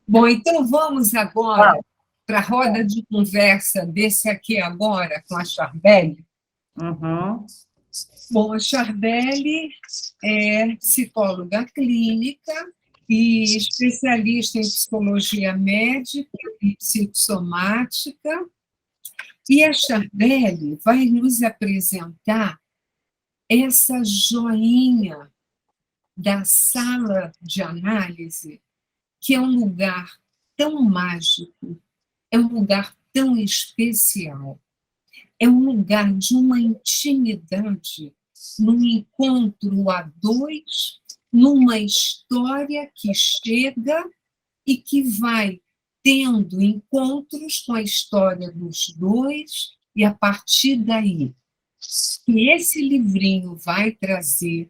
Bom, então vamos agora Uau. para a roda de conversa desse aqui agora com a Charbel. Uhum. Bom, a Charbel é psicóloga clínica e especialista em psicologia médica e psicossomática. E a Charbel vai nos apresentar essa joinha da sala de análise, que é um lugar tão mágico, é um lugar tão especial, é um lugar de uma intimidade, num encontro a dois, numa história que chega e que vai tendo encontros com a história dos dois, e a partir daí, que esse livrinho vai trazer,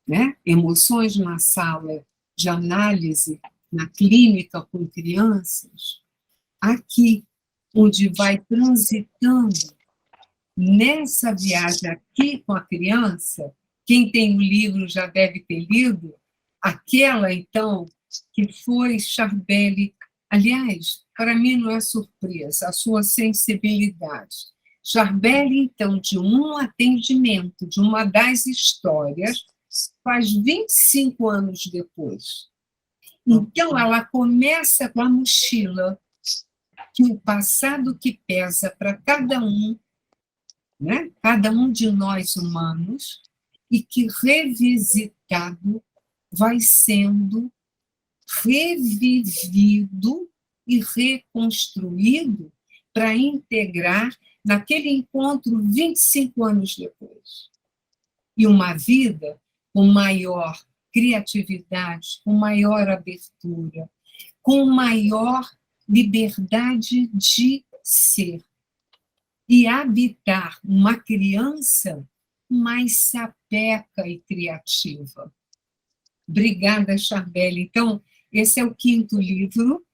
né, emoções na sala de análise, na clínica com crianças, aqui, onde vai transitando nessa viagem aqui com a criança. Quem tem o livro já deve ter lido, aquela, então, que foi Charbel. Aliás, para mim não é surpresa, a sua sensibilidade. Charbel, então, de um atendimento, de uma das histórias, faz 25 anos depois. Então, ela começa com a mochila, que o passado que pesa para cada um, né? Cada um de nós humanos, e que revisitado vai sendo revivido e reconstruído para integrar naquele encontro 25 anos depois. E uma vida com maior criatividade, com maior abertura, com maior liberdade de ser. E habitar uma criança mais sapeca e criativa. Obrigada, Charbel. Então, esse é o 5º livro.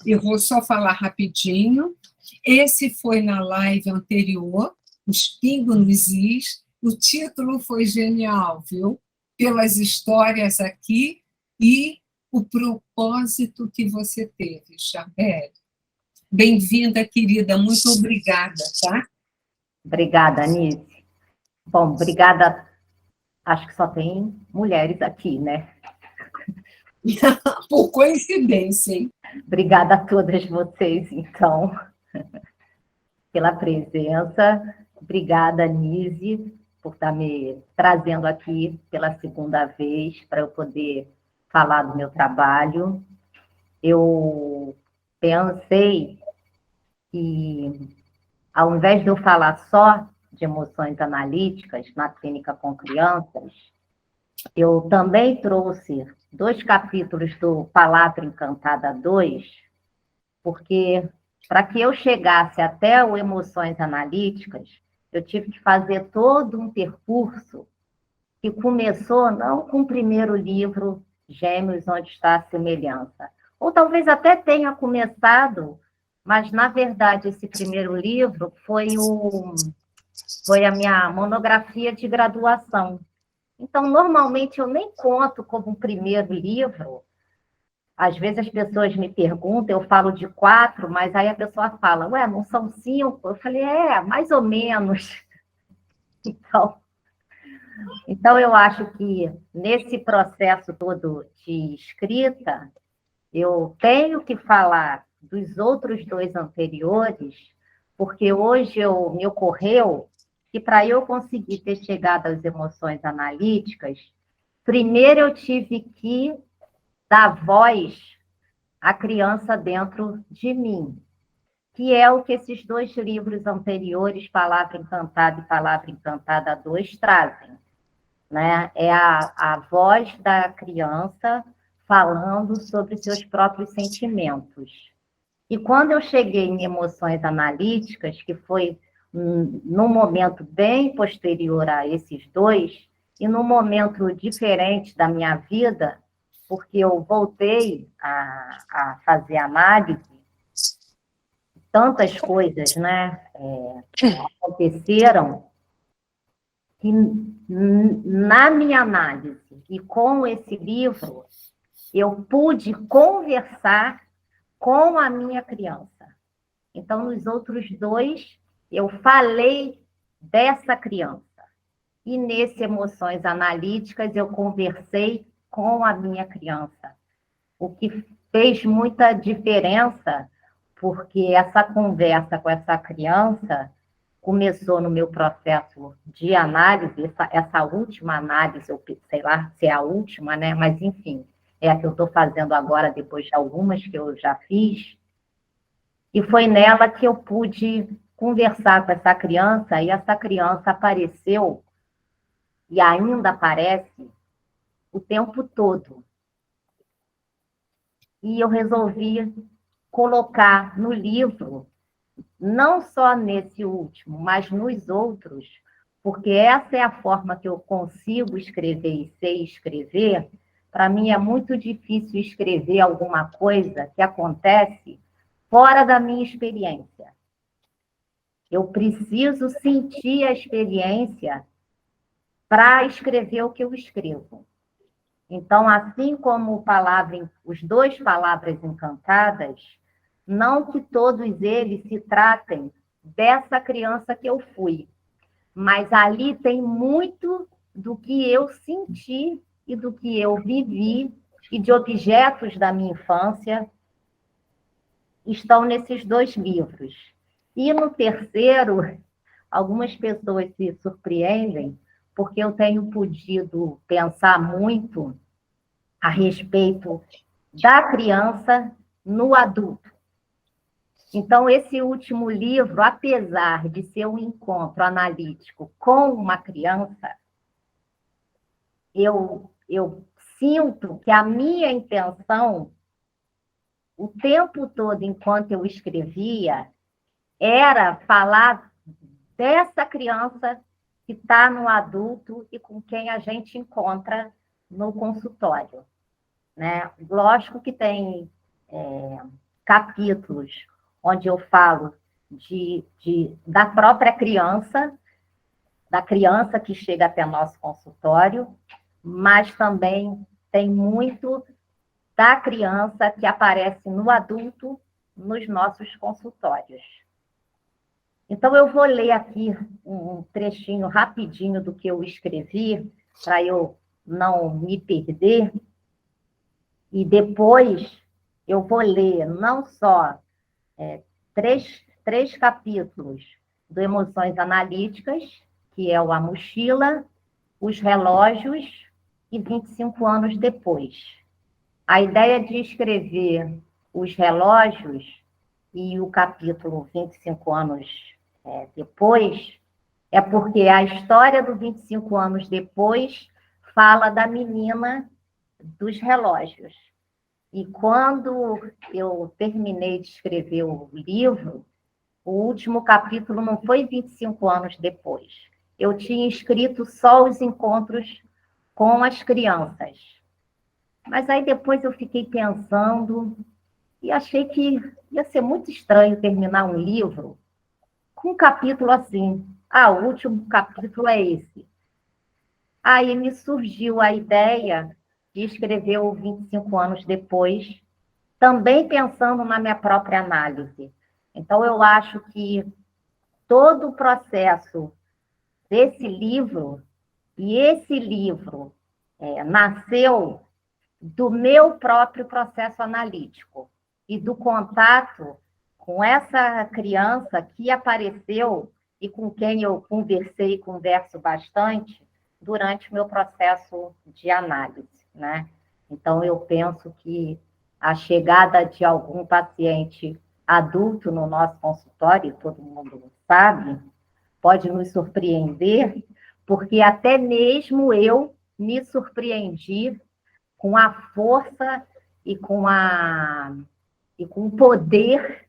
Eu vou só falar rapidinho. Esse foi na live anterior, Os Pingos nos Is. O título foi genial, viu? Pelas histórias aqui e o propósito que você teve, Charbel. Bem-vinda, querida. Muito obrigada, tá? Obrigada, Anice. Bom, obrigada. Acho que só tem mulheres aqui, né? Por coincidência, hein? Obrigada a todas vocês, então, pela presença. Obrigada, Nise, por estar me trazendo aqui pela segunda vez para eu poder falar do meu trabalho. Eu pensei que, ao invés de eu falar só de emoções analíticas na clínica com crianças, eu também trouxe 2 capítulos do Palavra Encantada 2, porque para que eu chegasse até o Emoções Analíticas, eu tive que fazer todo um percurso que começou não com o primeiro livro, Gêmeos, Onde Está a Semelhança, ou talvez até tenha começado, mas, na verdade, esse primeiro livro foi a minha monografia de graduação. Então, normalmente, eu nem conto como um primeiro livro. Às vezes as pessoas me perguntam, eu falo de 4, mas aí a pessoa fala, ué, não são 5? Eu falei, mais ou menos. Então, eu acho que nesse processo todo de escrita, eu tenho que falar dos outros 2 anteriores, porque hoje me ocorreu que para eu conseguir ter chegado às emoções analíticas, primeiro eu tive que dar voz à criança dentro de mim, que é o que esses 2 livros anteriores, Palavra Encantada e Palavra Encantada 2, trazem. Né? É a voz da criança falando sobre seus próprios sentimentos. E quando eu cheguei em emoções analíticas, que foi num momento bem posterior a esses 2, e num momento diferente da minha vida, porque eu voltei a fazer análise, tantas coisas, né, aconteceram, que na minha análise e com esse livro, eu pude conversar com a minha criança. Então, nos outros dois, eu falei dessa criança. E nesse Emoções Analíticas, eu conversei com a minha criança. O que fez muita diferença, porque essa conversa com essa criança começou no meu processo de análise, essa última análise, eu sei lá se é a última, né? Mas, enfim, é a que eu estou fazendo agora, depois de algumas que eu já fiz. E foi nela que eu pude conversar com essa criança, e essa criança apareceu, e ainda aparece, o tempo todo. E eu resolvi colocar no livro, não só nesse último, mas nos outros, porque essa é a forma que eu consigo escrever e sei escrever. Para mim é muito difícil escrever alguma coisa que acontece fora da minha experiência. Eu preciso sentir a experiência para escrever o que eu escrevo. Então, assim como os dois Palavras Encantadas, não que todos eles se tratem dessa criança que eu fui, mas ali tem muito do que eu senti e do que eu vivi e de objetos da minha infância estão nesses dois livros. E no terceiro, algumas pessoas se surpreendem, porque eu tenho podido pensar muito a respeito da criança no adulto. Então, esse último livro, apesar de ser um encontro analítico com uma criança, eu sinto que a minha intenção, o tempo todo, enquanto eu escrevia, era falar dessa criança que está no adulto e com quem a gente encontra no consultório, né? Lógico que tem capítulos onde eu falo da própria criança, da criança que chega até nosso consultório, mas também tem muito da criança que aparece no adulto nos nossos consultórios. Então, eu vou ler aqui um trechinho rapidinho do que eu escrevi, para eu não me perder, e depois eu vou ler não só três capítulos do Emoções Analíticas, que é o A Mochila, Os Relógios e 25 anos depois. A ideia de escrever Os Relógios e o capítulo 25 anos depois é porque a história do 25 anos depois fala da menina dos relógios. E quando eu terminei de escrever o livro, o último capítulo não foi 25 anos depois. Eu tinha escrito só os encontros com as crianças. Mas aí depois eu fiquei pensando e achei que ia ser muito estranho terminar um livro com um capítulo assim. O último capítulo é esse. Aí me surgiu a ideia de escrever o 25 anos depois, também pensando na minha própria análise. Então, eu acho que todo o processo desse livro, e esse livro nasceu do meu próprio processo analítico e do contato com essa criança que apareceu e com quem eu conversei e converso bastante durante o meu processo de análise, né? Então, eu penso que a chegada de algum paciente adulto no nosso consultório, todo mundo sabe, pode nos surpreender, porque até mesmo eu me surpreendi com a força e com o poder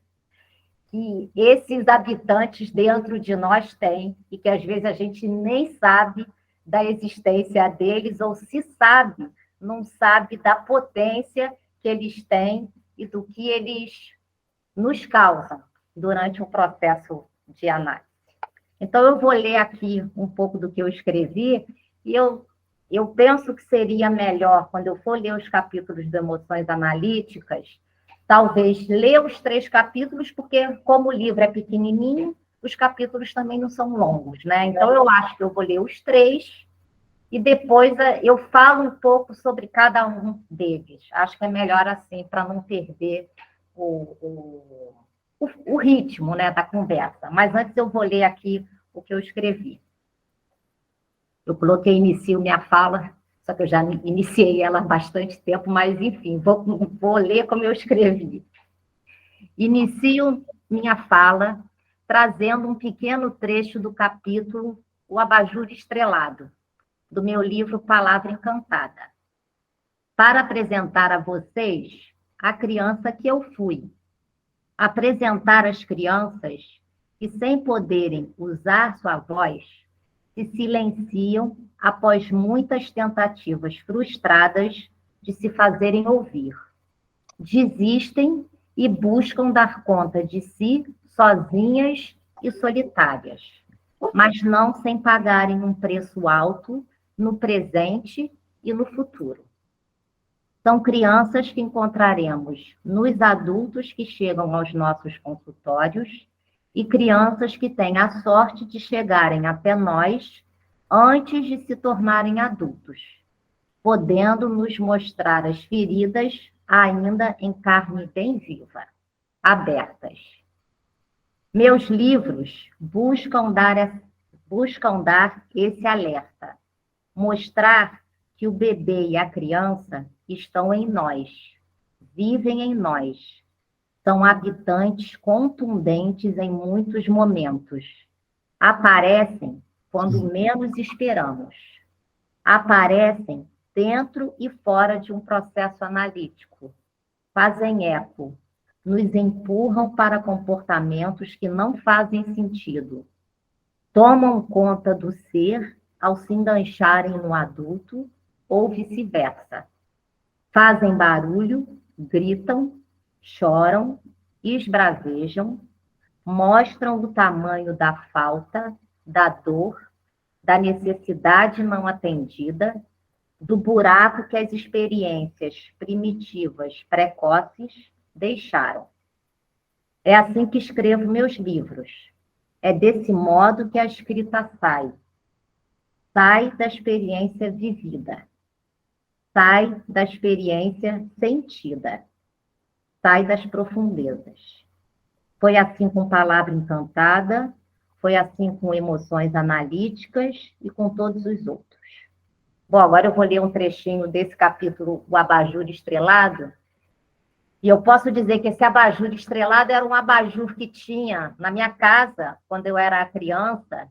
que esses habitantes dentro de nós têm e que às vezes a gente nem sabe da existência deles, ou se sabe, não sabe da potência que eles têm e do que eles nos causam durante o processo de análise. Então, eu vou ler aqui um pouco do que eu escrevi, e eu eu penso que seria melhor, quando eu for ler os capítulos de emoções analíticas, talvez ler os 3 capítulos, porque como o livro é pequenininho, os capítulos também não são longos, né? Então, eu acho que eu vou ler os 3 e depois eu falo um pouco sobre cada um deles. Acho que é melhor assim, para não perder o ritmo, né, da conversa. Mas antes eu vou ler aqui o que eu escrevi. Eu coloquei inicio minha fala, só que eu já iniciei ela há bastante tempo, mas, enfim, vou ler como eu escrevi. Inicio minha fala trazendo um pequeno trecho do capítulo O Abajur Estrelado, do meu livro Palavra Encantada, para apresentar a vocês a criança que eu fui. Apresentar as crianças que, sem poderem usar sua voz, se silenciam após muitas tentativas frustradas de se fazerem ouvir. Desistem e buscam dar conta de si sozinhas e solitárias, mas não sem pagarem um preço alto no presente e no futuro. São crianças que encontraremos nos adultos que chegam aos nossos consultórios e crianças que têm a sorte de chegarem até nós antes de se tornarem adultos, podendo nos mostrar as feridas ainda em carne bem viva, abertas. Meus livros buscam dar esse alerta, mostrar que o bebê e a criança estão em nós, vivem em nós, são habitantes contundentes em muitos momentos, aparecem quando menos esperamos, aparecem dentro e fora de um processo analítico, fazem eco, nos empurram para comportamentos que não fazem sentido, tomam conta do ser ao se engancharem no adulto ou vice-versa. Fazem barulho, gritam, choram, esbravejam, mostram o tamanho da falta, da dor, da necessidade não atendida, do buraco que as experiências primitivas, precoces, deixaram. É assim que escrevo meus livros. É desse modo que a escrita sai. Sai da experiência vivida. Sai da experiência sentida. Sai das profundezas. Foi assim com Palavra Encantada, foi assim com Emoções Analíticas e com todos os outros. Bom, agora eu vou ler um trechinho desse capítulo, O Abajur Estrelado, e eu posso dizer que esse abajur estrelado era um abajur que tinha na minha casa, quando eu era criança,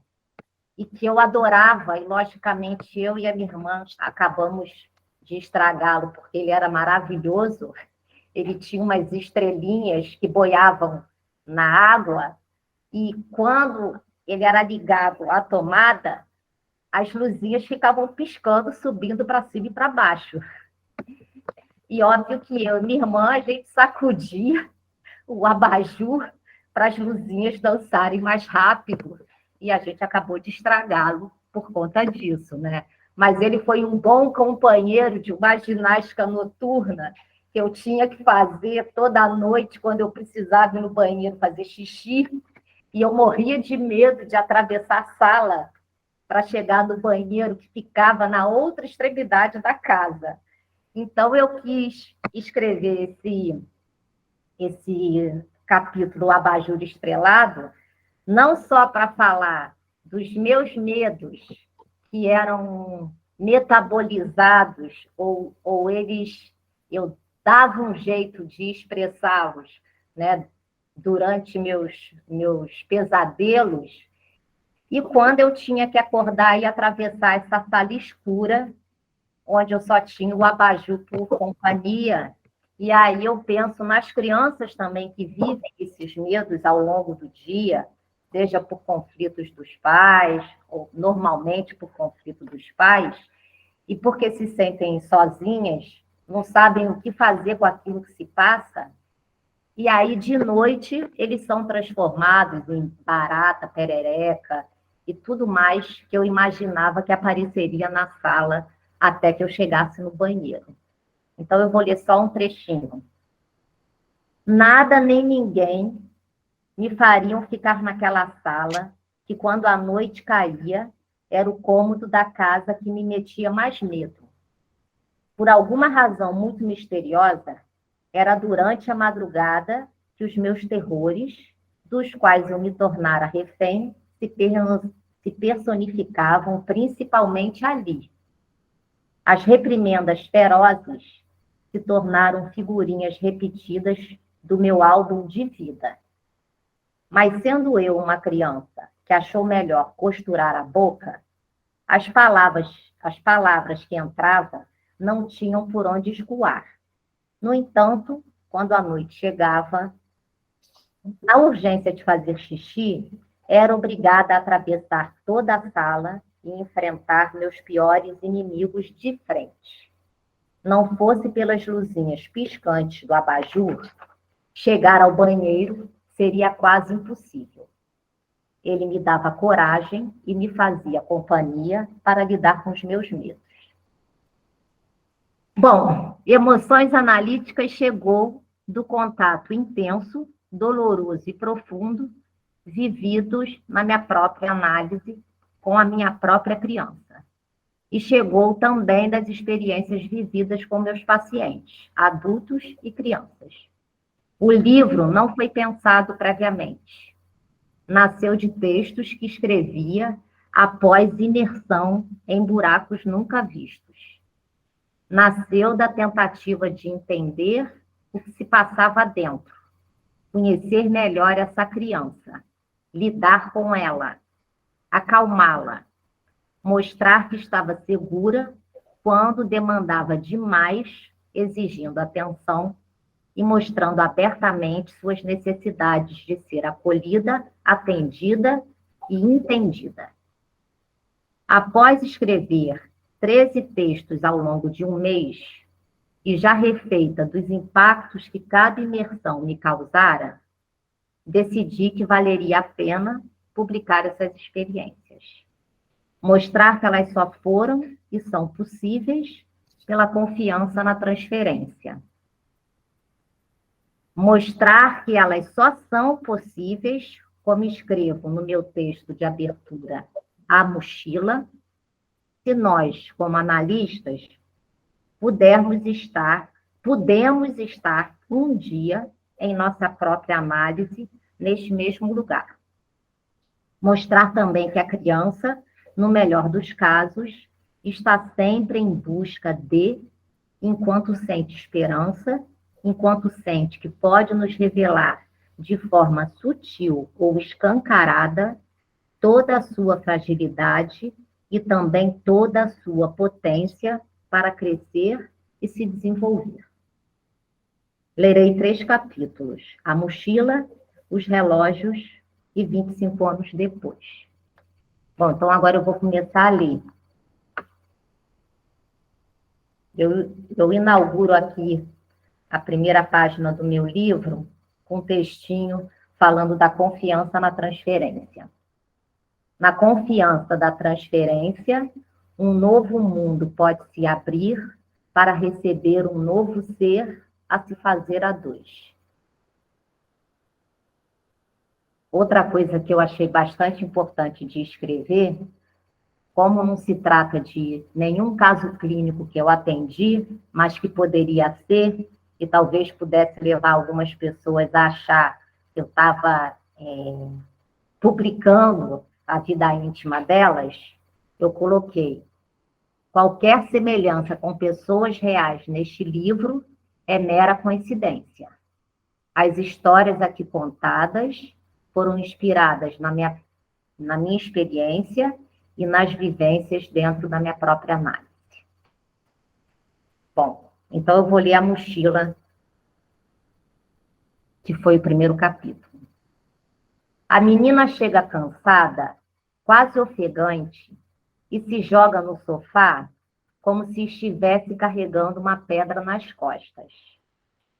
e que eu adorava, e logicamente eu e a minha irmã acabamos de estragá-lo, porque ele era maravilhoso, ele tinha umas estrelinhas que boiavam na água, e quando ele era ligado à tomada, as luzinhas ficavam piscando, subindo para cima e para baixo. E óbvio que eu e minha irmã, a gente sacudia o abajur para as luzinhas dançarem mais rápido, e a gente acabou de estragá-lo por conta disso, né? Mas ele foi um bom companheiro de uma ginástica noturna que eu tinha que fazer toda noite quando eu precisava ir no banheiro fazer xixi, e eu morria de medo de atravessar a sala para chegar no banheiro que ficava na outra extremidade da casa. Então, eu quis escrever esse capítulo Abajur Estrelado, não só para falar dos meus medos, que eram metabolizados, ou eu dava um jeito de expressá-los, né, durante meus pesadelos, e quando eu tinha que acordar e atravessar essa sala escura, onde eu só tinha o abajur por companhia, e aí eu penso nas crianças também que vivem esses medos ao longo do dia, seja por conflitos dos pais, ou normalmente por conflito dos pais, e porque se sentem sozinhas, não sabem o que fazer com aquilo que se passa, e aí de noite eles são transformados em barata, perereca, e tudo mais que eu imaginava que apareceria na sala até que eu chegasse no banheiro. Então, eu vou ler só um trechinho. Nada nem ninguém me fariam ficar naquela sala, que quando a noite caía, era o cômodo da casa que me metia mais medo. Por alguma razão muito misteriosa, era durante a madrugada que os meus terrores, dos quais eu me tornara refém, se personificavam principalmente ali. As reprimendas ferozes se tornaram figurinhas repetidas do meu álbum de vida. Mas sendo eu uma criança que achou melhor costurar a boca, as palavras que entravam não tinham por onde escoar. No entanto, quando a noite chegava, na urgência de fazer xixi, era obrigada a atravessar toda a sala e enfrentar meus piores inimigos de frente. Não fosse pelas luzinhas piscantes do abajur, chegar ao banheiro seria quase impossível. Ele me dava coragem e me fazia companhia para lidar com os meus medos. Bom, emoções analíticas chegou do contato intenso, doloroso e profundo, vividos na minha própria análise com a minha própria criança. E chegou também das experiências vividas com meus pacientes, adultos e crianças. O livro não foi pensado previamente. Nasceu de textos que escrevia após imersão em buracos nunca vistos. Nasceu da tentativa de entender o que se passava dentro, conhecer melhor essa criança, lidar com ela, acalmá-la, mostrar que estava segura quando demandava demais, exigindo atenção e mostrando abertamente suas necessidades de ser acolhida, atendida e entendida. Após escrever 13 textos ao longo de um mês, e já refeita dos impactos que cada imersão me causara, decidi que valeria a pena publicar essas experiências. Mostrar que elas só foram e são possíveis pela confiança na transferência. Mostrar que elas só são possíveis, como escrevo no meu texto de abertura, A Mochila, se nós, como analistas, podemos estar um dia em nossa própria análise neste mesmo lugar. Mostrar também que a criança, no melhor dos casos, está sempre em busca de, enquanto sente esperança, enquanto sente que pode nos revelar de forma sutil ou escancarada toda a sua fragilidade e também toda a sua potência para crescer e se desenvolver. Lerei 3 capítulos: A Mochila, Os Relógios e 25 anos depois. Bom, então agora eu vou começar a ler. Eu inauguro aqui a primeira página do meu livro com um textinho falando da confiança na transferência. Na confiança da transferência, um novo mundo pode se abrir para receber um novo ser a se fazer a dois. Outra coisa que eu achei bastante importante de escrever, como não se trata de nenhum caso clínico que eu atendi, mas que poderia ser, e talvez pudesse levar algumas pessoas a achar que eu estava publicando a vida íntima delas, eu coloquei: qualquer semelhança com pessoas reais neste livro é mera coincidência. As histórias aqui contadas foram inspiradas na minha experiência e nas vivências dentro da minha própria análise. Bom, então eu vou ler A Mochila, que foi o primeiro capítulo. A menina chega cansada, quase ofegante, e se joga no sofá como se estivesse carregando uma pedra nas costas.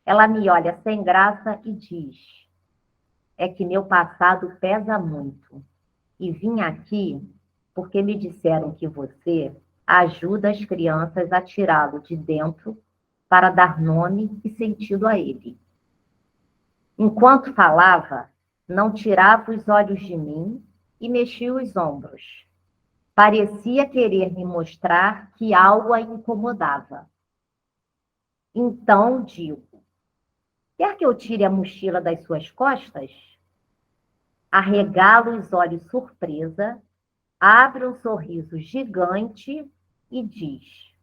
Ela me olha sem graça e diz: é que meu passado pesa muito, e vim aqui porque me disseram que você ajuda as crianças a tirá-lo de dentro para dar nome e sentido a ele. Enquanto falava, não tirava os olhos de mim e mexia os ombros. Parecia querer me mostrar que algo a incomodava. Então digo: quer que eu tire a mochila das suas costas? Arregala os olhos surpresa, abre um sorriso gigante e diz: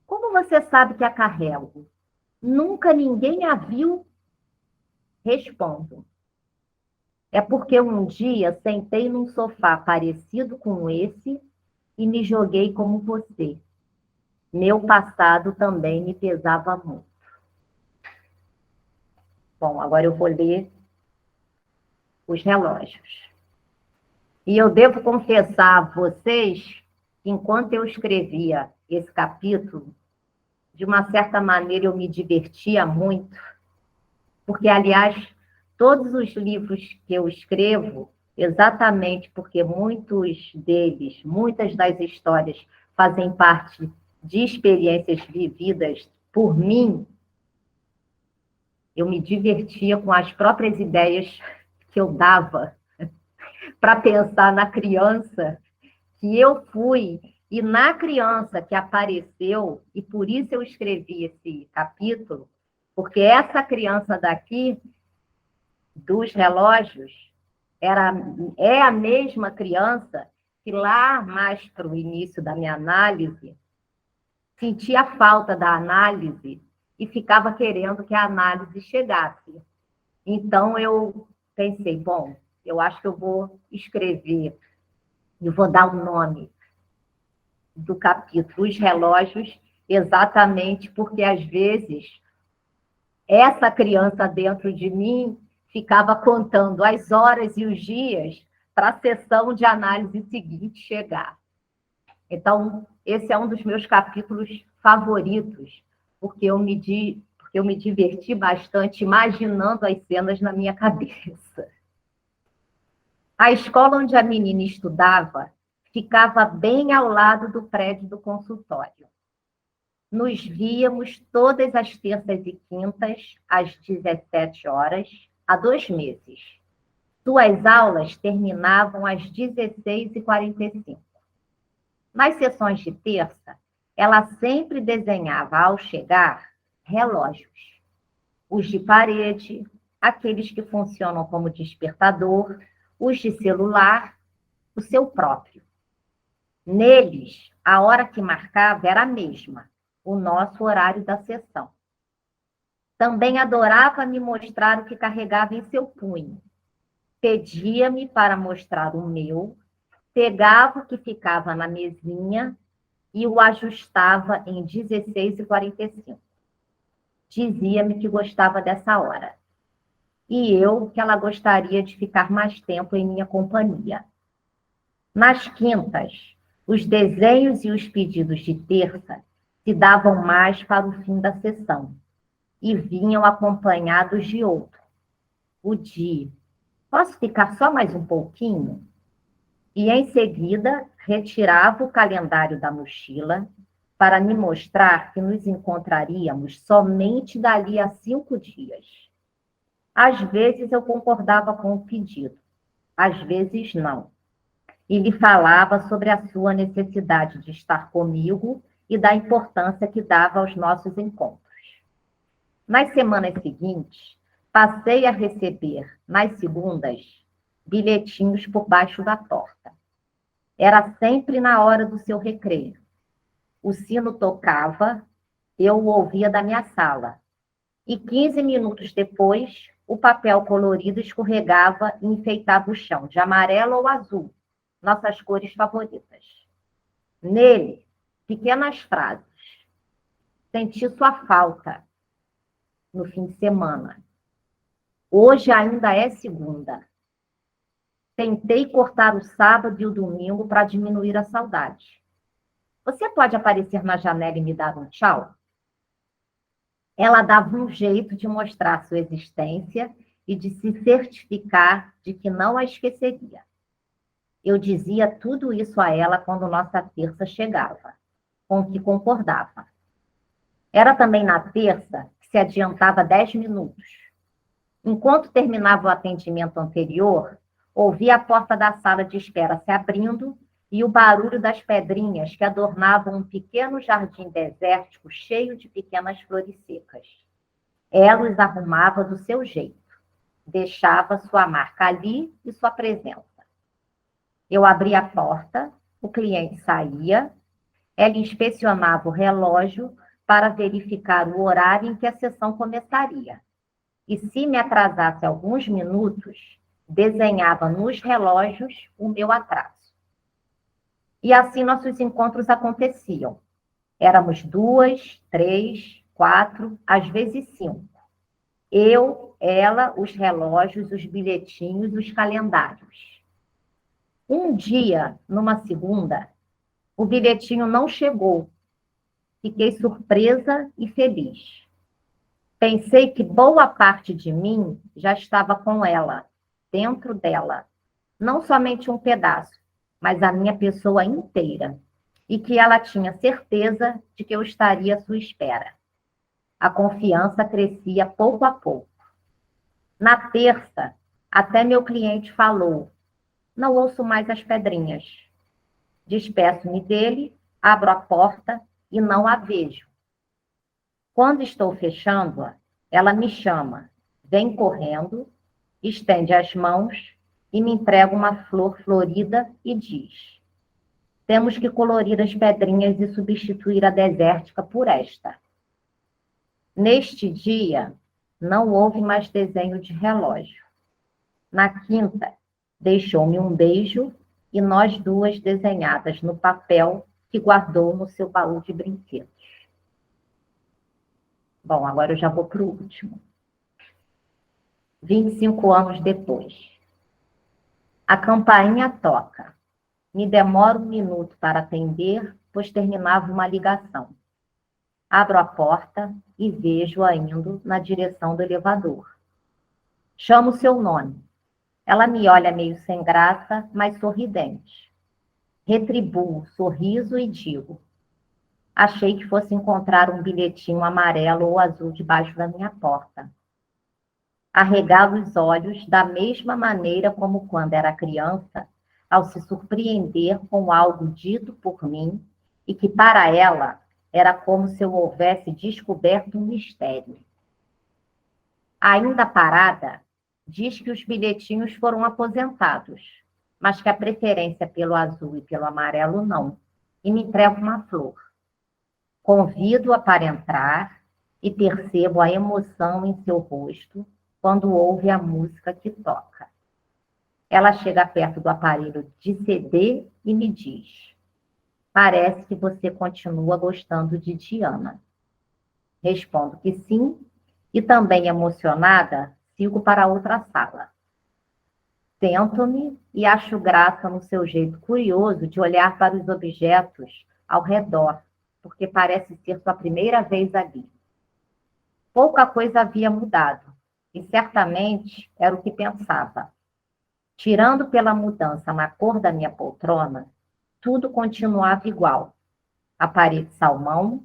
como você sabe que a carrego? Nunca ninguém a viu? Respondo: é porque um dia sentei num sofá parecido com esse e me joguei como você. Meu passado também me pesava muito. Bom, agora eu vou ler os relógios. E eu devo confessar a vocês que, enquanto eu escrevia esse capítulo, de uma certa maneira eu me divertia muito, porque, aliás, todos os livros que eu escrevo, exatamente porque muitos deles, muitas das histórias fazem parte de experiências vividas por mim, eu me divertia com as próprias ideias que eu dava para pensar na criança que eu fui e na criança que apareceu, e por isso eu escrevi esse capítulo, porque essa criança daqui, dos relógios, é a mesma criança que lá mais para o início da minha análise, sentia falta da análise e ficava querendo que a análise chegasse. Então eu pensei, bom, eu acho que eu vou escrever e vou dar o nome do capítulo, Os Relógios, exatamente porque, às vezes, essa criança dentro de mim ficava contando as horas e os dias para a sessão de análise seguinte chegar. Então, esse é um dos meus capítulos favoritos, porque eu me diverti bastante imaginando as cenas na minha cabeça. A escola onde a menina estudava ficava bem ao lado do prédio do consultório. Nos víamos todas as terças e quintas, às 17 horas, há 2 meses. Suas aulas terminavam às 16h45. Nas sessões de terça, ela sempre desenhava, ao chegar, relógios. Os de parede, aqueles que funcionam como despertador, os de celular, o seu próprio. Neles, a hora que marcava era a mesma, o nosso horário da sessão. Também adorava me mostrar o que carregava em seu punho. Pedia-me para mostrar o meu, pegava o que ficava na mesinha e o ajustava em 16h45. Dizia-me que gostava dessa hora. E eu que ela gostaria de ficar mais tempo em minha companhia. Nas quintas, os desenhos e os pedidos de terça se davam mais para o fim da sessão e vinham acompanhados de outro. O de: posso ficar só mais um pouquinho? E em seguida retirava o calendário da mochila para me mostrar que nos encontraríamos somente dali a 5 dias. Às vezes eu concordava com o pedido, às vezes não. E lhe falava sobre a sua necessidade de estar comigo e da importância que dava aos nossos encontros. Nas semanas seguintes, passei a receber, nas segundas, bilhetinhos por baixo da porta. Era sempre na hora do seu recreio. O sino tocava, eu o ouvia da minha sala. E 15 minutos depois, o papel colorido escorregava e enfeitava o chão, de amarelo ou azul, nossas cores favoritas. Nele, pequenas frases. Senti sua falta no fim de semana. Hoje ainda é segunda. Tentei cortar o sábado e o domingo para diminuir a saudade. Você pode aparecer na janela e me dar um tchau? Ela dava um jeito de mostrar sua existência e de se certificar de que não a esqueceria. Eu dizia tudo isso a ela quando nossa terça chegava, com o que concordava. Era também na terça que se adiantava 10 minutos. Enquanto terminava o atendimento anterior, ouvi a porta da sala de espera se abrindo e o barulho das pedrinhas que adornavam um pequeno jardim desértico cheio de pequenas flores secas. Ela os arrumava do seu jeito. Deixava sua marca ali e sua presença. Eu abria a porta, o cliente saía, ela inspecionava o relógio para verificar o horário em que a sessão começaria. E se me atrasasse alguns minutos, desenhava nos relógios o meu atraso. E assim nossos encontros aconteciam. Éramos 2, 3, 4, às vezes 5. Eu, ela, os relógios, os bilhetinhos, os calendários. Um dia, numa segunda, o bilhetinho não chegou. Fiquei surpresa e feliz. Pensei que boa parte de mim já estava com ela, dentro dela. Não somente um pedaço, mas a minha pessoa inteira. E que ela tinha certeza de que eu estaria à sua espera. A confiança crescia pouco a pouco. Na terça, até meu cliente falou: não ouço mais as pedrinhas. Despeço-me dele, abro a porta e não a vejo. Quando estou fechando-a, ela me chama, vem correndo, estende as mãos e me entrega uma flor florida e diz: temos que colorir as pedrinhas e substituir a desértica por esta. Neste dia, não houve mais desenho de relógio. Na quinta, deixou-me um beijo e nós duas desenhadas no papel que guardou no seu baú de brinquedos. Bom, agora eu já vou para o último. 25 anos depois. A campainha toca. Me demoro um minuto para atender, pois terminava uma ligação. Abro a porta e vejo-a indo na direção do elevador. Chamo seu nome. Ela me olha meio sem graça, mas sorridente. Retribuo o sorriso e digo: achei que fosse encontrar um bilhetinho amarelo ou azul debaixo da minha porta. Arregalo os olhos da mesma maneira como quando era criança, ao se surpreender com algo dito por mim e que para ela era como se eu houvesse descoberto um mistério. Ainda parada, diz que os bilhetinhos foram aposentados, mas que a preferência pelo azul e pelo amarelo não, e me entrega uma flor. Convido-a para entrar e percebo a emoção em seu rosto quando ouve a música que toca. Ela chega perto do aparelho de CD e me diz: parece que você continua gostando de Diana. Respondo que sim, e também emocionada, sigo para outra sala. Sento-me e acho graça no seu jeito curioso de olhar para os objetos ao redor, porque parece ser sua primeira vez ali. Pouca coisa havia mudado, e certamente era o que pensava. Tirando pela mudança na cor da minha poltrona, tudo continuava igual. A parede salmão,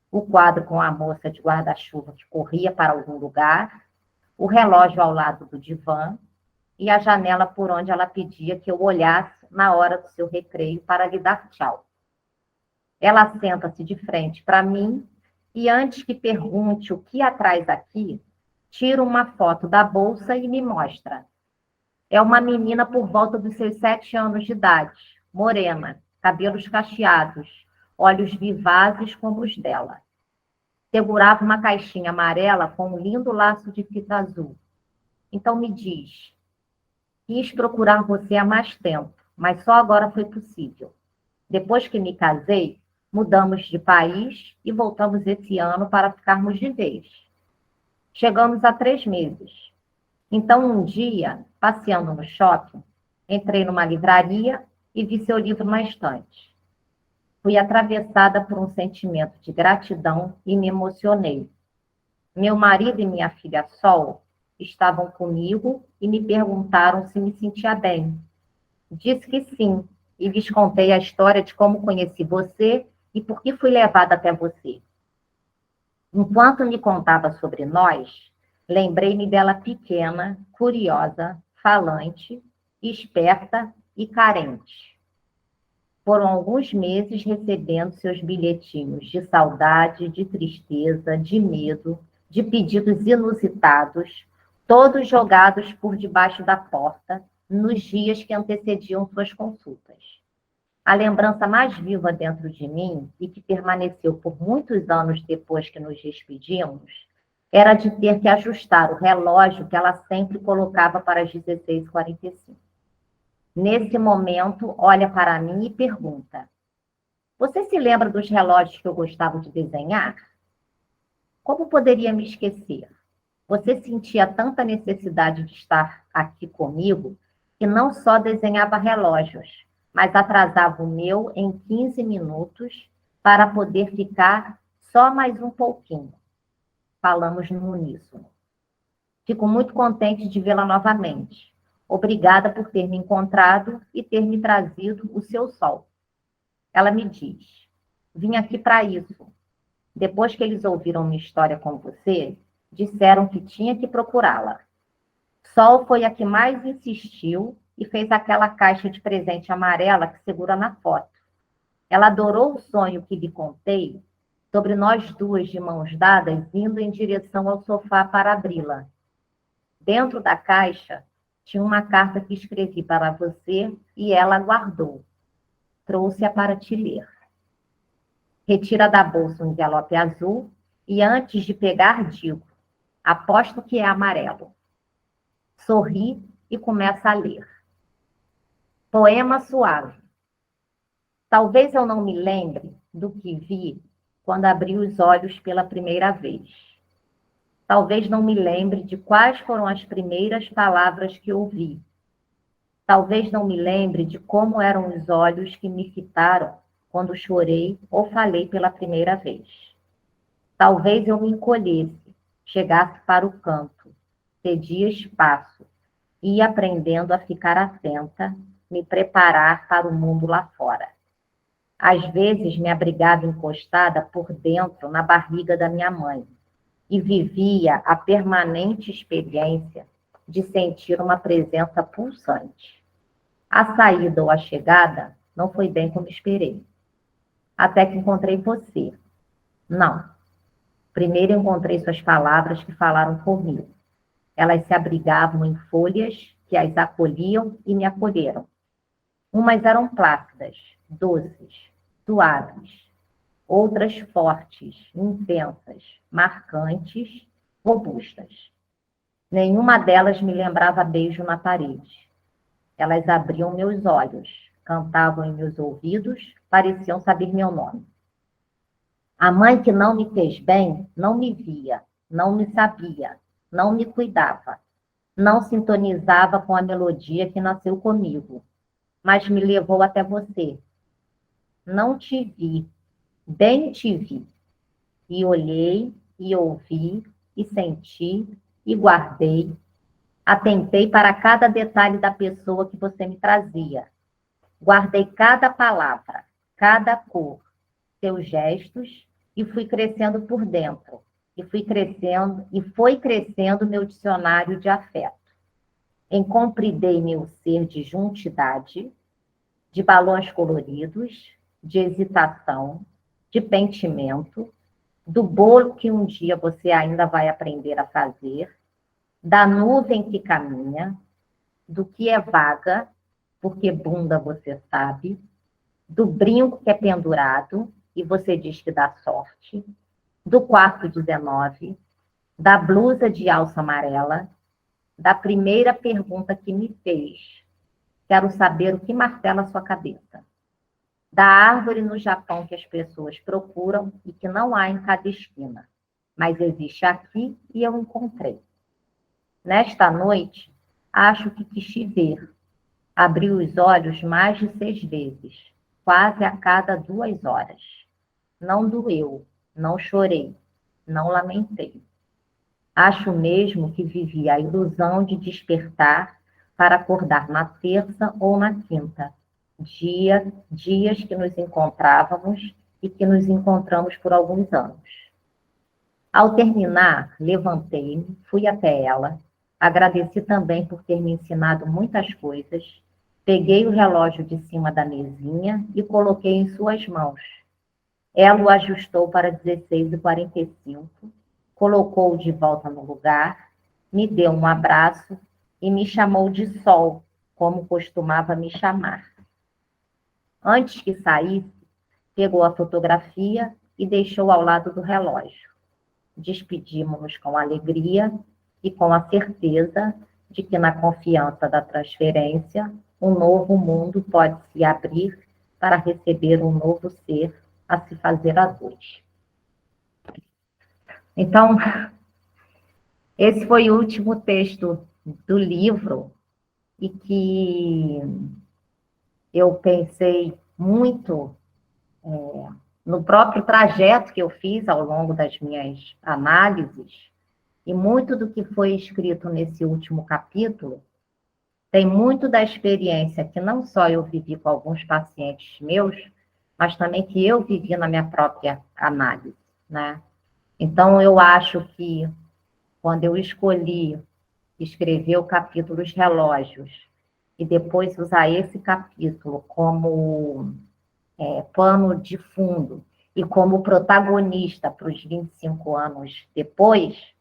o quadro com a moça de guarda-chuva que corria para algum lugar, o relógio ao lado do divã e a janela por onde ela pedia que eu olhasse na hora do seu recreio para lhe dar tchau. Ela senta-se de frente para mim e, antes que pergunte o que há atrás aqui, tira uma foto da bolsa e me mostra. É uma menina por volta dos seus 7 anos de idade, morena, cabelos cacheados, olhos vivazes como os dela. Segurava uma caixinha amarela com um lindo laço de fita azul. Então me diz: quis procurar você há mais tempo, mas só agora foi possível. Depois que me casei, mudamos de país e voltamos esse ano para ficarmos de vez. Chegamos a 3 meses. Então, um dia, passeando no shopping, entrei numa livraria e vi seu livro na estante. Fui atravessada por um sentimento de gratidão e me emocionei. Meu marido e minha filha Sol estavam comigo e me perguntaram se me sentia bem. Disse que sim, e lhes contei a história de como conheci você e por que fui levada até você. Enquanto me contava sobre nós, lembrei-me dela pequena, curiosa, falante, esperta e carente. Foram alguns meses recebendo seus bilhetinhos de saudade, de tristeza, de medo, de pedidos inusitados, todos jogados por debaixo da porta, nos dias que antecediam suas consultas. A lembrança mais viva dentro de mim, e que permaneceu por muitos anos depois que nos despedimos, era de ter que ajustar o relógio que ela sempre colocava para as 16h45. Nesse momento, olha para mim e pergunta: você se lembra dos relógios que eu gostava de desenhar? Como poderia me esquecer? Você sentia tanta necessidade de estar aqui comigo que não só desenhava relógios, mas atrasava o meu em 15 minutos para poder ficar só mais um pouquinho. Falamos no uníssono. Fico muito contente de vê-la novamente. Obrigada por ter me encontrado e ter me trazido o seu sol. Ela me diz: vim aqui para isso. Depois que eles ouviram minha história com você, disseram que tinha que procurá-la. Sol foi a que mais insistiu e fez aquela caixa de presente amarela que segura na foto. Ela adorou o sonho que lhe contei sobre nós duas de mãos dadas indo em direção ao sofá para abri-la. Dentro da caixa tinha uma carta que escrevi para você e ela guardou. Trouxe-a para te ler. Retira da bolsa um envelope azul e antes de pegar digo: aposto que é amarelo. Sorri e começa a ler. Poema suave. Talvez eu não me lembre do que vi quando abri os olhos pela primeira vez. Talvez não me lembre de quais foram as primeiras palavras que ouvi. Talvez não me lembre de como eram os olhos que me fitaram quando chorei ou falei pela primeira vez. Talvez eu me encolhesse, chegasse para o canto, cedia espaço, ia aprendendo a ficar atenta, me preparar para o mundo lá fora. Às vezes me abrigava encostada por dentro na barriga da minha mãe e vivia a permanente experiência de sentir uma presença pulsante. A saída ou a chegada não foi bem como esperei. Até que encontrei você. Não. Primeiro encontrei suas palavras que falaram comigo. Elas se abrigavam em folhas que as acolhiam e me acolheram. Umas eram plácidas, doces, suaves. Outras fortes, intensas, marcantes, robustas. Nenhuma delas me lembrava beijo na parede. Elas abriam meus olhos, cantavam em meus ouvidos, pareciam saber meu nome. A mãe que não me fez bem não me via, não me sabia, não me cuidava, não sintonizava com a melodia que nasceu comigo, mas me levou até você. Não te vi, bem te vi, e olhei, e ouvi, e senti, e guardei. Atentei para cada detalhe da pessoa que você me trazia. Guardei cada palavra, cada cor, seus gestos, e fui crescendo por dentro. E foi crescendo meu dicionário de afeto. Encompridei meu ser de juntidade, de balões coloridos, de hesitação, de pentimento, do bolo que um dia você ainda vai aprender a fazer, da nuvem que caminha, do que é vaga, porque bunda você sabe, do brinco que é pendurado, e você diz que dá sorte, do quarto 19, da blusa de alça amarela, da primeira pergunta que me fez. Quero saber o que martela a sua cabeça. Da árvore no Japão que as pessoas procuram e que não há em cada esquina, mas existe aqui e eu encontrei. Nesta noite, acho que quis te ver. Abri os olhos mais de 6 vezes, quase a cada 2 horas. Não doeu, não chorei, não lamentei. Acho mesmo que vivi a ilusão de despertar para acordar na terça ou na quinta, dias que nos encontrávamos e que nos encontramos por alguns anos. Ao terminar, levantei-me, fui até ela, agradeci também por ter me ensinado muitas coisas, peguei o relógio de cima da mesinha e coloquei em suas mãos. Ela o ajustou para 16h45, colocou-o de volta no lugar, me deu um abraço e me chamou de Sol, como costumava me chamar. Antes que saísse, pegou a fotografia e deixou ao lado do relógio. Despedimos-nos com alegria e com a certeza de que, na confiança da transferência, um novo mundo pode se abrir para receber um novo ser a se fazer a luz. Então, esse foi o último texto do livro e que eu pensei muito no próprio trajeto que eu fiz ao longo das minhas análises, e muito do que foi escrito nesse último capítulo tem muito da experiência que não só eu vivi com alguns pacientes meus, mas também que eu vivi na minha própria análise, né? Então, eu acho que quando eu escolhi escrever o capítulo Os Relógios e depois usar esse capítulo como pano de fundo e como protagonista para os 25 anos depois,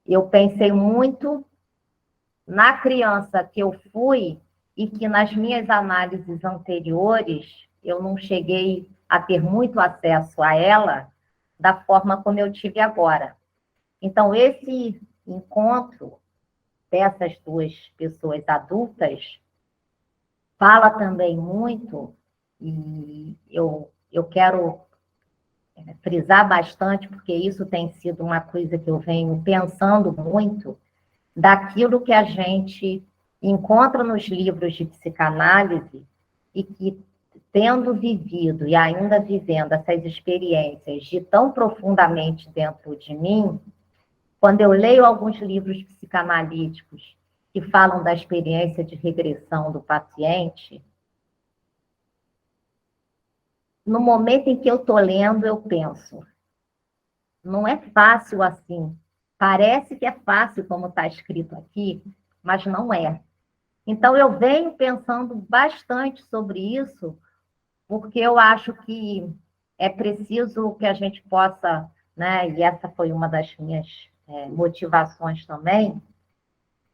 eu pensei muito na criança que eu fui e que nas minhas análises anteriores eu não cheguei a ter muito acesso a ela da forma como eu tive agora. Então, esse encontro dessas duas pessoas adultas fala também muito, e eu quero frisar bastante, porque isso tem sido uma coisa que eu venho pensando muito, daquilo que a gente encontra nos livros de psicanálise e que, tendo vivido e ainda vivendo essas experiências de tão profundamente dentro de mim, quando eu leio alguns livros psicanalíticos que falam da experiência de regressão do paciente, no momento em que eu estou lendo, eu penso, não é fácil assim. Parece que é fácil, como está escrito aqui, mas não é. Então, eu venho pensando bastante sobre isso, porque eu acho que é preciso que a gente possa, né, e essa foi uma das minhas motivações também,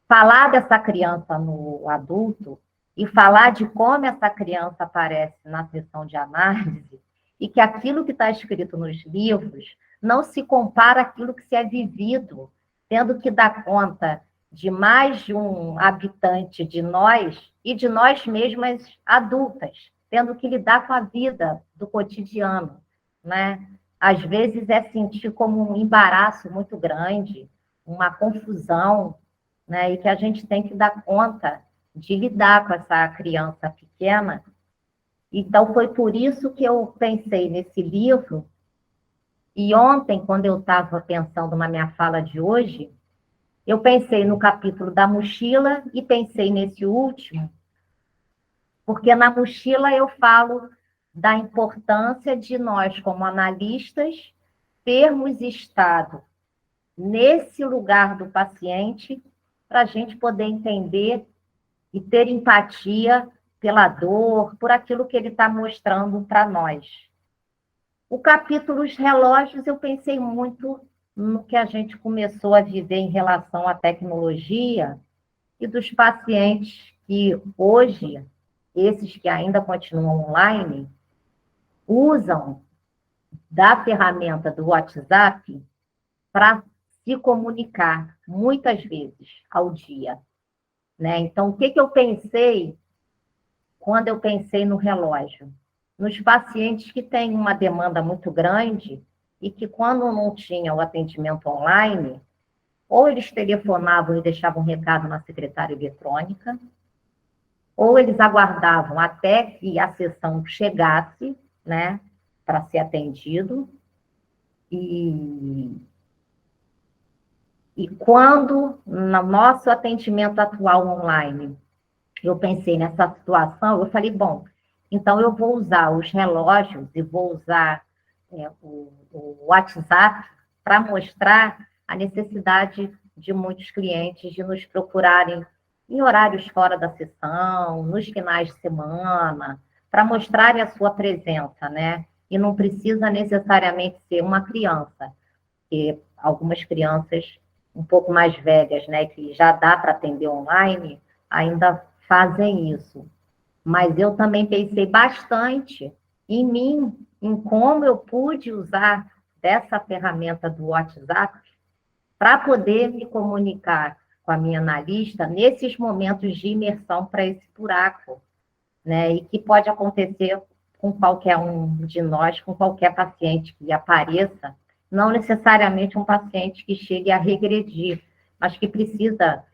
falar dessa criança no adulto e falar de como essa criança aparece na sessão de análise e que aquilo que está escrito nos livros não se compara àquilo que se é vivido, tendo que dar conta de mais de um habitante de nós e de nós mesmas adultas, tendo que lidar com a vida do cotidiano, né? Às vezes é sentir como um embaraço muito grande, uma confusão, né? E que a gente tem que dar conta de lidar com essa criança pequena. Então, foi por isso que eu pensei nesse livro. E ontem, quando eu estava pensando na minha fala de hoje, eu pensei no capítulo da mochila e pensei nesse último, porque na mochila eu falo da importância de nós, como analistas, termos estado nesse lugar do paciente para a gente poder entender e ter empatia pela dor, por aquilo que ele está mostrando para nós. O capítulo Os Relógios, eu pensei muito no que a gente começou a viver em relação à tecnologia e dos pacientes que hoje, esses que ainda continuam online, usam da ferramenta do WhatsApp para se comunicar muitas vezes ao dia, né? Então, o que eu pensei quando eu pensei no relógio? Nos pacientes que têm uma demanda muito grande e que, quando não tinha o atendimento online, ou eles telefonavam e deixavam um recado na secretária eletrônica, ou eles aguardavam até que a sessão chegasse, né, para ser atendido, e E quando, no nosso atendimento atual online, eu pensei nessa situação, eu falei, bom, então eu vou usar os relógios e vou usar o WhatsApp para mostrar a necessidade de muitos clientes de nos procurarem em horários fora da sessão, nos finais de semana, para mostrarem a sua presença, né? E não precisa necessariamente ser uma criança, porque algumas crianças um pouco mais velhas, né, que já dá para atender online, ainda fazem isso. Mas eu também pensei bastante em mim, em como eu pude usar dessa ferramenta do WhatsApp para poder me comunicar com a minha analista nesses momentos de imersão para esse buraco, né? E que pode acontecer com qualquer um de nós, com qualquer paciente que apareça, não necessariamente um paciente que chegue a regredir, mas que precisa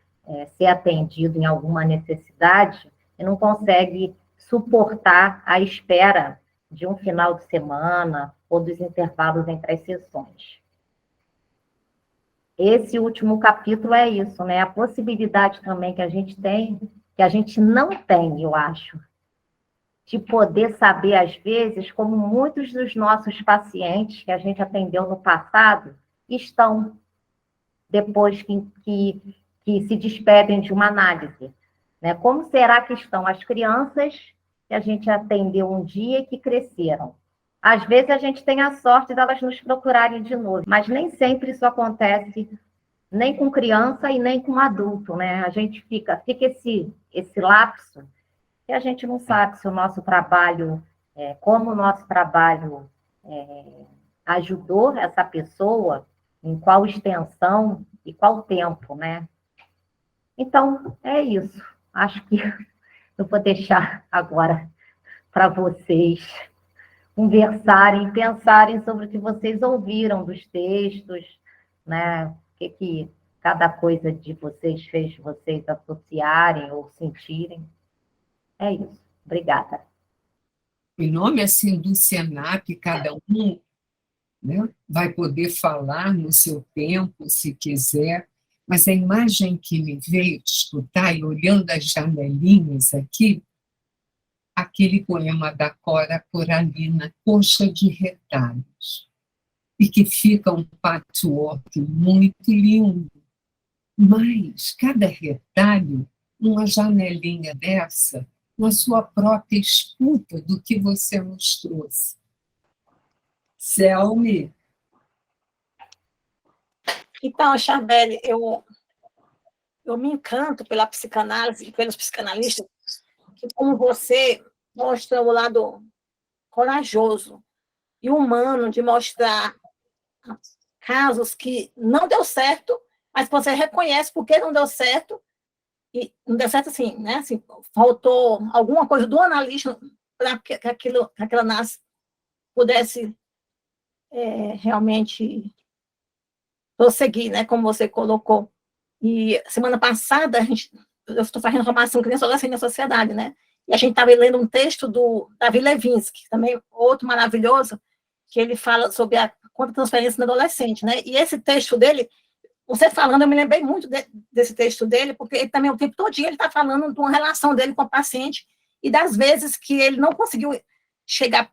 ser atendido em alguma necessidade e não consegue suportar a espera de um final de semana ou dos intervalos entre as sessões. Esse último capítulo é isso, né? A possibilidade também que a gente tem, que a gente não tem, eu acho, de poder saber, às vezes, como muitos dos nossos pacientes que a gente atendeu no passado estão depois que se despedem de uma análise, né? Como será que estão as crianças que a gente atendeu um dia e que cresceram? Às vezes a gente tem a sorte delas nos procurarem de novo, mas nem sempre isso acontece, nem com criança e nem com adulto, né? A gente fica esse lapso que a gente não sabe se o nosso trabalho, como o nosso trabalho ajudou essa pessoa, em qual extensão e qual tempo, né? Então, é isso. Acho que eu vou deixar agora para vocês conversarem, pensarem sobre o que vocês ouviram dos textos, né? O que cada coisa de vocês fez vocês associarem ou sentirem. É isso. Obrigada. Em nome assim do Senap, cada um, né, vai poder falar no seu tempo, se quiser, mas a imagem que me veio de escutar, e olhando as janelinhas aqui, aquele poema da Cora Coralina, Coxa de Retalhos, e que fica um patchwork muito lindo, mas cada retalho, numa janelinha dessa, na sua própria escuta do que você nos trouxe. Selmi. Então, Charbel, eu me encanto pela psicanálise e pelos psicanalistas que, como você, mostra o lado corajoso e humano de mostrar casos que não deu certo, mas você reconhece porque não deu certo, e não deu certo assim, né? Assim, faltou alguma coisa do analista para que aquela análise pudesse realmente prosseguir, né? Como você colocou. E semana passada, eu estou fazendo formação criança e adolescente na sociedade, né? E a gente estava lendo um texto do Davi Levinsky, também outro maravilhoso, que ele fala sobre a contra-transferência no adolescente, né? E esse texto dele, você falando, eu me lembrei muito desse texto dele, porque ele também, o tempo todo ele está falando de uma relação dele com o paciente e das vezes que ele não conseguiu chegar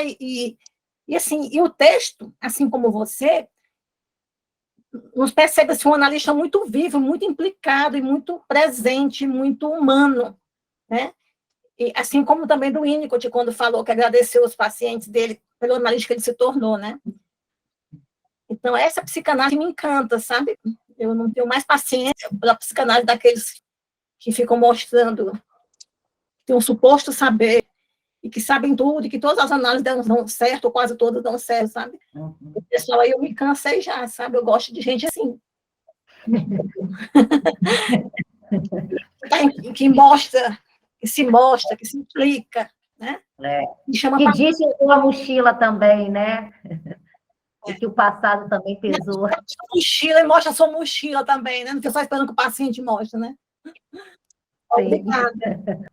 e assim, e o texto, assim como você, nos percebe-se um analista muito vivo, muito implicado e muito presente, muito humano, né? E assim como também do Winnicott, quando falou que agradeceu os pacientes dele pelo analista que ele se tornou, né? Então, essa psicanálise me encanta, sabe? Eu não tenho mais paciência pela psicanálise daqueles que ficam mostrando que tem um suposto saber e que sabem tudo, e que todas as análises dão certo, ou quase todas dão certo, sabe? O pessoal aí eu me cansei já, sabe? Eu gosto de gente assim. Que mostra, que se mostra, que se implica, né? Que diz que a mochila também, né? E que o passado também pesou. Mostra a mochila e mostra a sua mochila também, né? Não fica só esperando que o paciente mostre, né? Obrigada.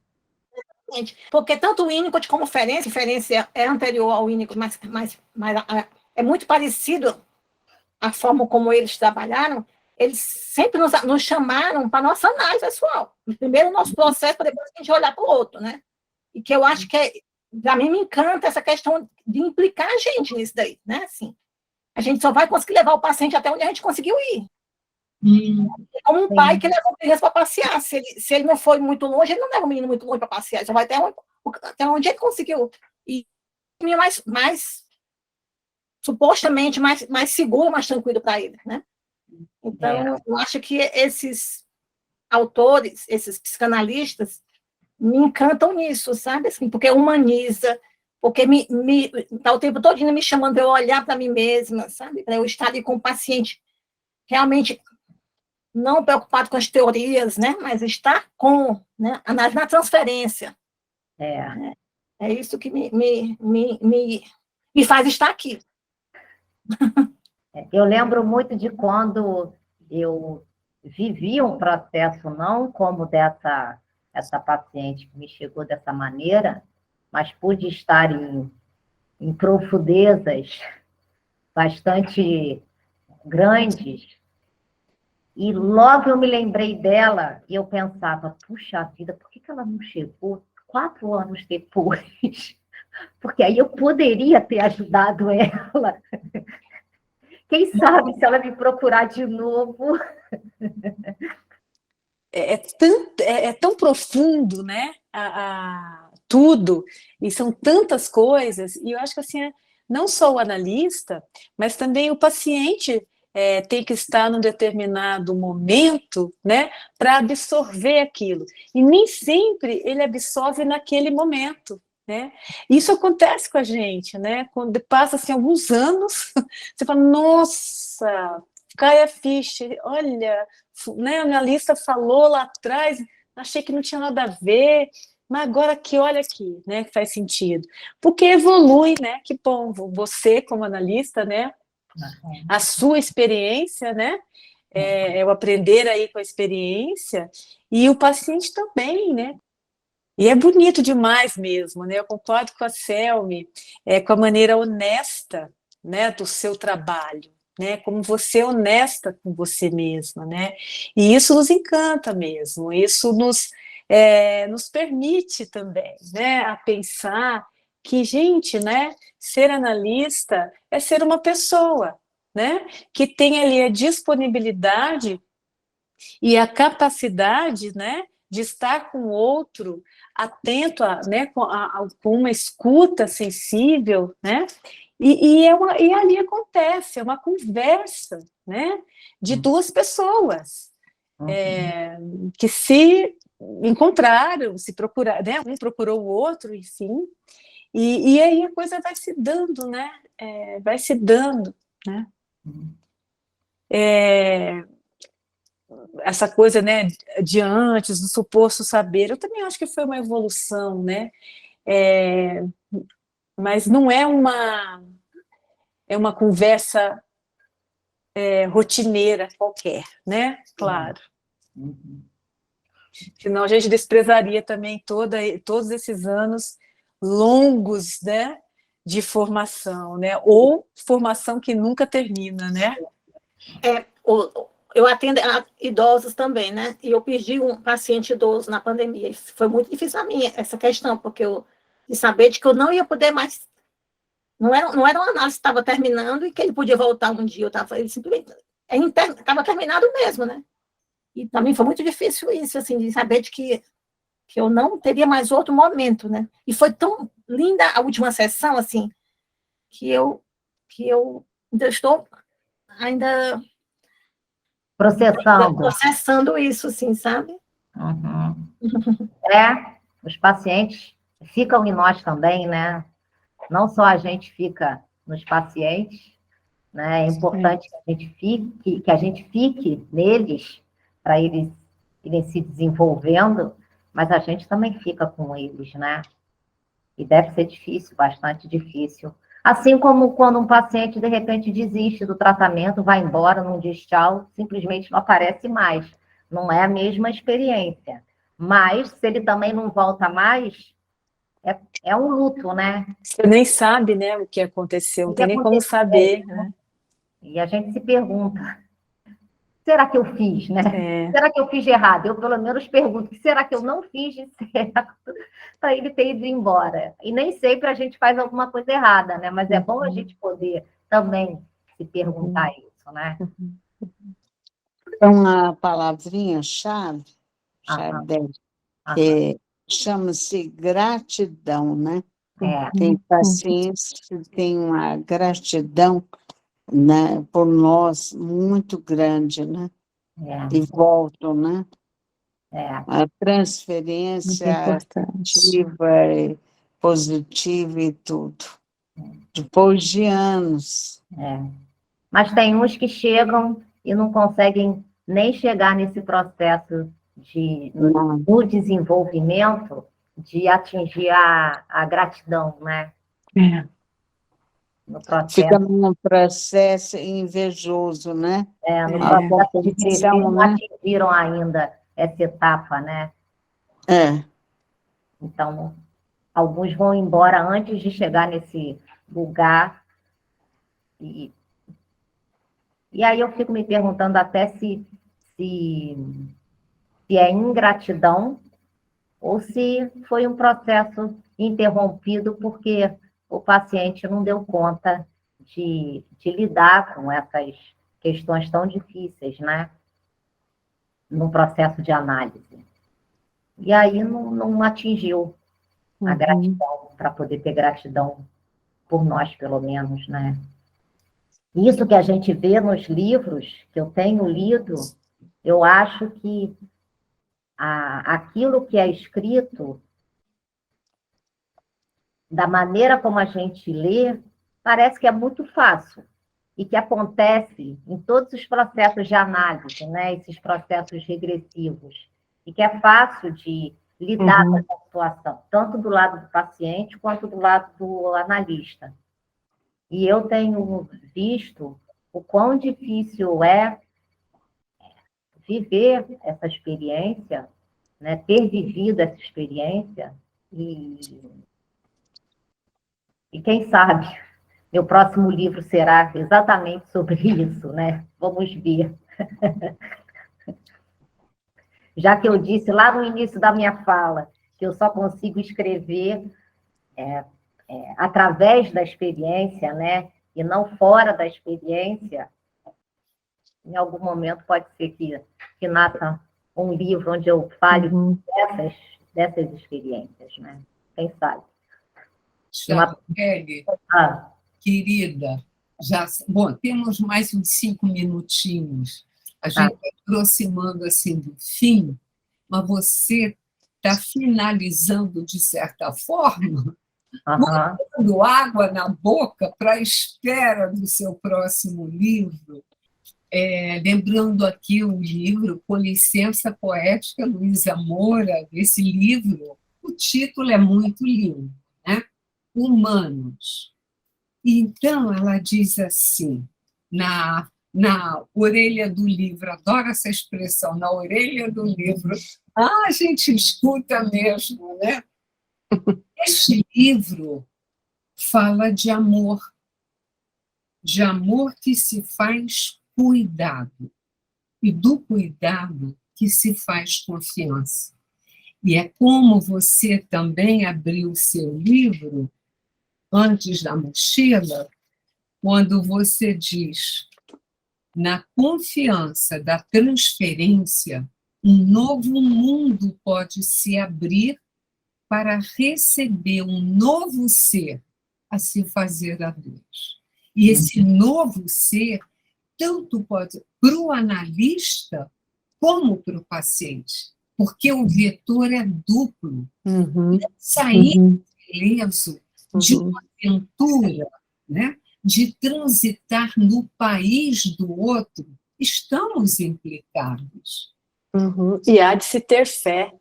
Porque tanto o Winnicott como referência é anterior ao Winnicott, mas é muito parecido a forma como eles trabalharam, eles sempre nos chamaram para nossa análise pessoal. Primeiro o nosso processo, para depois a gente olhar para o outro, né? E que eu acho que, para mim, me encanta essa questão de implicar a gente nisso daí, né? Assim, a gente só vai conseguir levar o paciente até onde a gente conseguiu ir. É como um pai que leva o criança para passear. Se ele não foi muito longe, ele não leva o menino muito longe para passear, ele só vai até onde ele conseguiu. E mais supostamente mais seguro, mais tranquilo para ele, né? Então, eu acho que esses autores, esses psicanalistas, me encantam nisso, sabe? Assim, porque humaniza, porque tá o tempo todo me chamando para eu olhar para mim mesma, sabe? Para eu estar ali com o paciente realmente não preocupado com as teorias, né? Mas estar com, né? Na transferência. É isso que me faz estar aqui. Eu lembro muito de quando eu vivi um processo, não como essa paciente que me chegou dessa maneira, mas pude estar em profundezas bastante grandes. E logo eu me lembrei dela e eu pensava, puxa vida, por que ela não chegou 4 anos depois? Porque aí eu poderia ter ajudado ela. Quem sabe se ela me procurar de novo. É tão profundo, né? Tudo, e são tantas coisas, e eu acho que assim, não só o analista, mas também o paciente tem que estar num determinado momento, né, para absorver aquilo. E nem sempre ele absorve naquele momento, né? Isso acontece com a gente, né? Quando passa assim, alguns anos, você fala, nossa, cai a ficha, olha, né, a analista falou lá atrás, achei que não tinha nada a ver, mas agora que olha aqui, né, que faz sentido. Porque evolui, né? Que bom, você como analista, né? A sua experiência, né? É o aprender aí com a experiência, e o paciente também, né? E é bonito demais mesmo, né? Eu concordo com a Selmi, com a maneira honesta, né, do seu trabalho, né? Como você é honesta com você mesma, né? E isso nos encanta mesmo, isso nos permite também, né, a pensar que, gente, né, ser analista é ser uma pessoa, né, que tem ali a disponibilidade e a capacidade, né, de estar com o outro atento, né, com uma escuta sensível, né, e ali acontece, é uma conversa, né, de duas pessoas que se encontraram, se procuraram, né, um procurou o outro, enfim, e aí a coisa vai se dando, né, vai se dando, né. Essa coisa, né, de antes, do suposto saber, eu também acho que foi uma evolução, né, mas não é uma conversa rotineira qualquer, né, claro. Senão a gente desprezaria também todos esses anos longos, né, de formação, né, ou formação que nunca termina, né. Eu atendo a idosos também, né? E eu perdi um paciente idoso na pandemia. E foi muito difícil a mim essa questão, porque de saber de que eu não ia poder mais. Não era uma análise que estava terminando e que ele podia voltar um dia. Ele simplesmente estava terminado mesmo, né? E para mim foi muito difícil isso, assim, de saber de que eu não teria mais outro momento, né? E foi tão linda a última sessão, assim, que eu ainda estou processando isso, assim, sabe? Os pacientes ficam em nós também, né? Não só a gente fica nos pacientes, né? É importante que a gente fique neles, para eles irem se desenvolvendo, mas a gente também fica com eles, né? E deve ser difícil, bastante difícil. Assim como quando um paciente, de repente, desiste do tratamento, vai embora, não diz tchau, simplesmente não aparece mais. Não é a mesma experiência. Mas, se ele também não volta mais, é um luto, né? Você nem sabe, né, o que aconteceu, não tem nem como saber, né? E a gente se pergunta, será que eu fiz, né? É. Será que eu fiz de errado? Eu, pelo menos, pergunto, o que será que eu não fiz de certo para ele ter ido embora? E nem sempre a gente faz alguma coisa errada, né? Mas é bom a gente poder também se perguntar isso, né? É uma palavrinha-chave, Aham, Chardel, aham. que chama-se gratidão, né? É, Tem pacientes que têm uma gratidão, né, por nós muito grande, né? é, E voltam, né? é, A Muito transferência importante. afetiva e positiva e tudo. Depois de anos. é. Mas tem uns que chegam e não conseguem nem chegar nesse processo Não. no desenvolvimento de atingir a gratidão, né? É. No Fica processo, num processo invejoso, né? no A É. processo de crescer, competição, não né? atingiram ainda essa etapa, né? É. Então, alguns vão embora antes de chegar nesse lugar. E, e aí eu fico me perguntando até se, se é ingratidão ou se foi um processo interrompido porque o paciente não deu conta de lidar com essas questões tão difíceis, né? No processo de análise. E aí não atingiu a gratidão, para poder ter gratidão por nós, pelo menos, né? Isso que a gente vê nos livros que eu tenho lido, eu acho que aquilo que é escrito, da maneira como a gente lê, parece que é muito fácil e que acontece em todos os processos de análise, né? Esses processos regressivos, e que é fácil de lidar com essa situação, tanto do lado do paciente quanto do lado do analista. E eu tenho visto o quão difícil é viver essa experiência, né? Ter vivido essa experiência e quem sabe meu próximo livro será exatamente sobre isso, né? Vamos ver. Já que eu disse lá no início da minha fala que eu só consigo escrever através da experiência, né? E não fora da experiência, em algum momento pode ser que nasça um livro onde eu fale dessas experiências, né? Quem sabe? Chardel, Ah, querida, bom, temos mais uns 5 minutinhos. A gente está aproximando assim do fim, mas você está finalizando, de certa forma, botando água na boca para a espera do seu próximo livro. Lembrando aqui o livro Com Licença Poética, Luísa Moura. Esse livro, o título é muito lindo, né? Humanos. Então, ela diz assim, na orelha do livro, adoro essa expressão, na orelha do livro, a gente escuta mesmo, né? Este livro fala de amor que se faz cuidado, e do cuidado que se faz confiança. E é como você também abriu o seu livro, Antes da Mochila, quando você diz, na confiança da transferência, um novo mundo pode se abrir para receber um novo ser a se fazer a luz. E esse novo ser, tanto pode para o analista como para o paciente, porque o vetor é duplo. Sair ileso de uma aventura, né? De transitar no país do outro, estamos implicados. E há de se ter fé,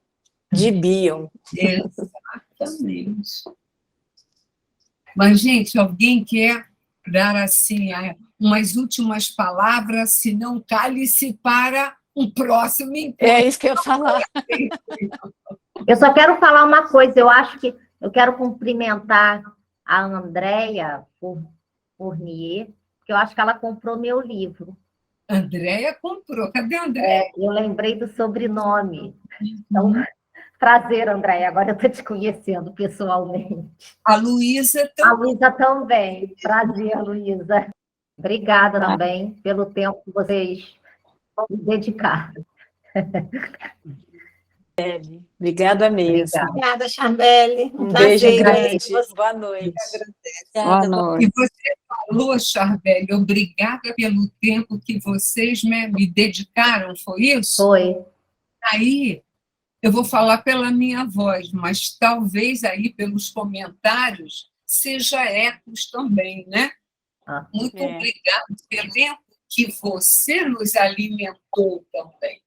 de Bion. Exatamente. Mas, gente, alguém quer dar assim umas últimas palavras, se não cale-se para um próximo encontro. É isso que eu ia falar. Eu só quero falar uma coisa, eu acho que eu quero cumprimentar a Andréia Fournier, porque eu acho que ela comprou meu livro. Andréia comprou. Cadê a Andréia? Eu lembrei do sobrenome. Então, prazer, Andréia. Agora eu estou te conhecendo pessoalmente. A Luísa A Luísa também. Prazer, Luísa. Obrigada também pelo tempo que vocês me dedicaram. Obrigada mesmo. Obrigada. Obrigada, Charbel. Um beijo prazer. grande. Boa noite. Boa noite. E você falou, Charbel, obrigada pelo tempo que vocês me dedicaram, foi isso? Foi. Aí, eu vou falar pela minha voz, mas talvez aí pelos comentários seja ecos também, né? Muito obrigada pelo tempo que você nos alimentou também.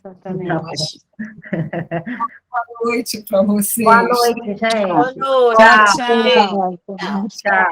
Exatamente. Boa noite para vocês. Boa noite, gente. Boa noite. Tchau, tchau. Tchau.